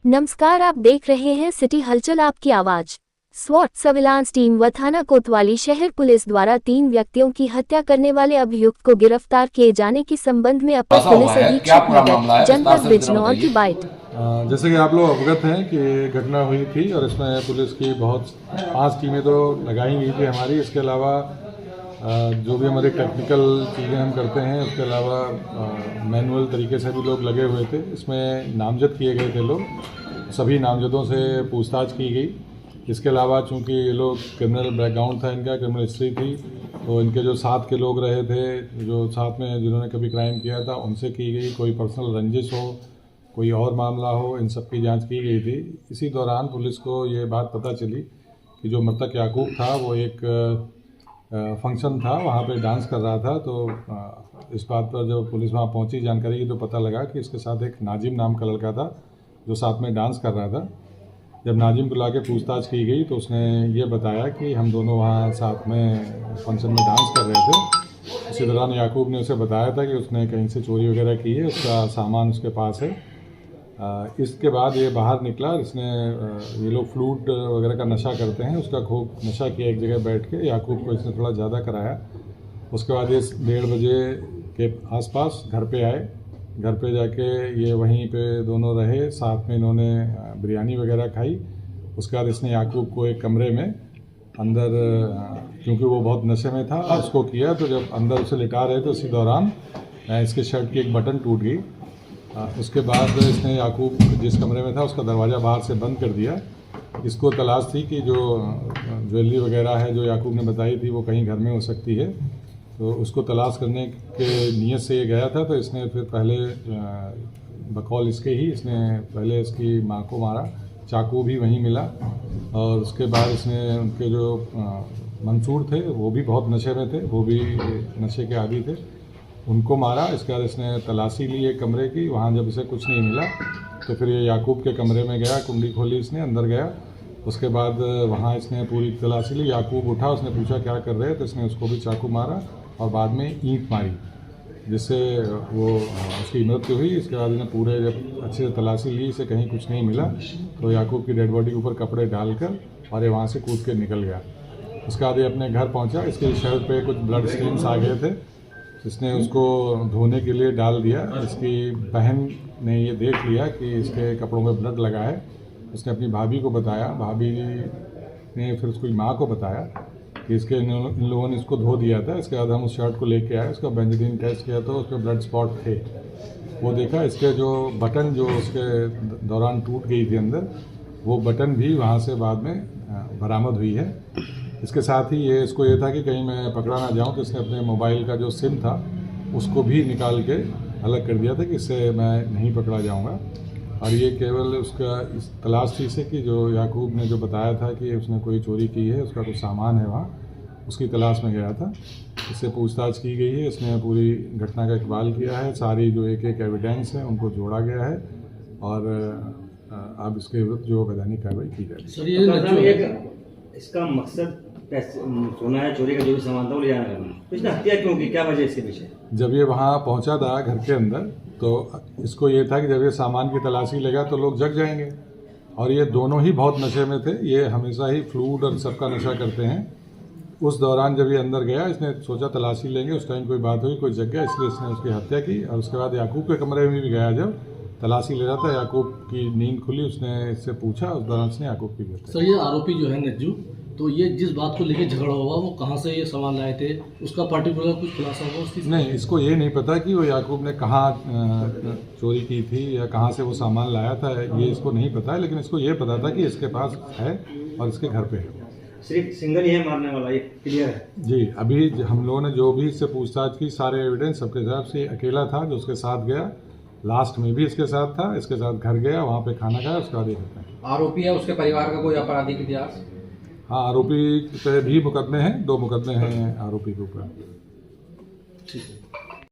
नमस्कार, आप देख रहे हैं सिटी हलचल आपकी आवाज। स्वॉट सर्विलांस टीम व थाना कोतवाली शहर पुलिस द्वारा 3 व्यक्तियों की हत्या करने वाले अभियुक्त को गिरफ्तार किए जाने के संबंध में अपर पुलिस अधीक्षक नगर जनपद बिजनौर की बाइट। जैसे कि आप लोग अवगत हैं कि घटना हुई थी और इसमें पुलिस की 5 टीमें तो लगाई गई थी हमारी। इसके अलावा जो भी हमारे टेक्निकल चीज़ें हम करते हैं उसके अलावा मैनुअल तरीके से भी लोग लगे हुए थे। इसमें नामजद किए गए थे लोग, सभी नामजदों से पूछताछ की गई। इसके अलावा चूंकि ये लोग क्रिमिनल बैकग्राउंड था, इनका क्रिमिनल हिस्ट्री थी, तो इनके जो साथ के लोग रहे थे, जो साथ में जिन्होंने कभी क्राइम किया था, उनसे की गई। कोई पर्सनल रंजिश हो, कोई और मामला हो, इन सब की जांच की गई थी। इसी दौरान पुलिस को ये बात पता चली कि जो मृतक याकूब था वो एक फंक्शन था, वहाँ पे डांस कर रहा था। तो इस बात पर जब पुलिस वहाँ पहुँची जानकारी की तो पता लगा कि इसके साथ एक नाजिम नाम का लड़का था जो साथ में डांस कर रहा था। जब नाजिम को लाके पूछताछ की गई तो उसने ये बताया कि हम दोनों वहाँ साथ में फंक्शन में डांस कर रहे थे। इसी दौरान याकूब ने उसे बताया था कि उसने कहीं से चोरी वगैरह की है, उसका सामान उसके पास है। इसके बाद ये बाहर निकला। इसने ये लोग फ्लूट वगैरह का नशा करते हैं, उसका खूब नशा किया एक जगह बैठ के। याकूब को इसने थोड़ा ज़्यादा कराया। उसके बाद ये 1:30 बजे के आसपास घर पे आए। घर पे जाके ये वहीं पे दोनों रहे, साथ में इन्होंने बिरयानी वगैरह खाई। उसके बाद इसने याकूब को एक कमरे में अंदर, क्योंकि वो बहुत नशे में था, उसको किया। तो जब अंदर उसे लिटा रहे थे उसी दौरान इसके शर्ट की एक बटन टूट गई। उसके बाद इसने याकूब जिस कमरे में था उसका दरवाज़ा बाहर से बंद कर दिया। इसको तलाश थी कि जो ज्वेलरी वगैरह है जो याकूब ने बताई थी वो कहीं घर में हो सकती है, तो उसको तलाश करने के नीयत से ये गया था। तो इसने फिर पहले बकौल इसके ही इसने पहले इसकी माँ को मारा, चाकू भी वहीं मिला। और उसके बाद इसने उनके जो मंसूर थे वो भी बहुत नशे में थे, वो भी नशे के आदी थे, उनको मारा। इसके बाद इसने तलाशी ली एक कमरे की। वहाँ जब इसे कुछ नहीं मिला तो फिर ये याकूब के कमरे में गया, कुंडी खोली, इसने अंदर गया। उसके बाद वहाँ इसने पूरी तलाशी ली। याकूब उठा, उसने पूछा क्या कर रहे हैं, तो इसने उसको भी चाकू मारा और बाद में ईंट मारी, जिससे वो उसकी मृत्यु हुई। इसके बाद इन्हें पूरे जब अच्छे से तलाशी ली, इसे कहीं कुछ नहीं मिला, तो याकूब की डेड बॉडी के ऊपर कपड़े डालकर और ये वहाँ से कूद के निकल गया। उसके बाद ये अपने घर पहुँचा। इसके शर्ट पे कुछ ब्लड स्टेन्स आ गए थे, इसने उसको धोने के लिए डाल दिया। इसकी बहन ने ये देख लिया कि इसके कपड़ों में ब्लड लगा है। उसने अपनी भाभी को बताया, भाभी ने फिर उसकी माँ को बताया कि इन लोगों ने इसको धो दिया था। इसके बाद हम उस शर्ट को लेके आए, उसका बेंजीन टेस्ट किया तो उस पर ब्लड स्पॉट थे। वो देखा, इसके जो बटन जो उसके दौरान टूट गई थी अंदर, वो बटन भी वहाँ से बाद में बरामद हुई है। इसके साथ ही इसको ये था कि कहीं मैं पकड़ा ना जाऊं, तो इसने अपने मोबाइल का जो सिम था उसको भी निकाल के अलग कर दिया था कि इससे मैं नहीं पकड़ा जाऊंगा। और ये केवल उसका इस तलाश थी इसे कि जो याकूब ने जो बताया था कि उसने कोई चोरी की है, उसका कुछ सामान है वहाँ, उसकी तलाश में गया था। इससे पूछताछ की गई है, इसने पूरी घटना का इकबाल किया है। सारी जो एक एविडेंस है उनको जोड़ा गया है और अब इसके विरुद्ध जो वैधानिक कार्रवाई की जाएगी। इसका मकसद सोना है, चोरी का जो भी सामान था वो ले जाना करना, इसने हत्या क्यों की, क्या वजह इसके पीछे? जब ये वहाँ पहुँचा था घर के अंदर, तो इसको ये था कि जब ये सामान की तलाशी लेगा तो लोग जग जाएंगे। और ये दोनों ही बहुत नशे में थे, ये हमेशा ही फ्लूट और सबका नशा करते हैं। उस दौरान जब ये अंदर गया, इसने सोचा तलाशी लेंगे, उस टाइम कोई बात हुई, कोई जग गया, इसलिए इसने उसकी हत्या की। और उसके बाद याकूब के कमरे में भी गया, जब तलाशी ले रहा था, याकूब की नींद खुली, उसने इससे पूछा, उस दौरान उसने याकूब की हत्या। सर, ये आरोपी जो है नज्जू, तो ये जिस बात को लेकर झगड़ा हुआ वो कहाँ से ये सामान लाए थे, उसका पर्टिकुलर कुछ खुलासा हुआ उसकी? नहीं, इसको ये नहीं पता कि वो याकूब ने कहाँ चोरी की थी या कहाँ से वो सामान लाया था, ये इसको नहीं पता है। लेकिन इसको ये पता था कि इसके पास है और इसके घर पे है। सिर्फ सिंगल ही है मारने वाला, ये क्लियर है जी। अभी हम लोगों ने जो भी इससे पूछताछ की, सारे एविडेंस सबके हिसाब से अकेला था जो उसके साथ गया। लास्ट में भी इसके साथ था, इसके साथ घर गया, वहाँ पे खाना खाया, उसका आदि करता है। आरोपी है, उसके परिवार का कोई आपराधिक इतिहास? हाँ, आरोपी पे भी मुकदमे हैं, 2 मुकदमे हैं आरोपी के ऊपर। ठीक है।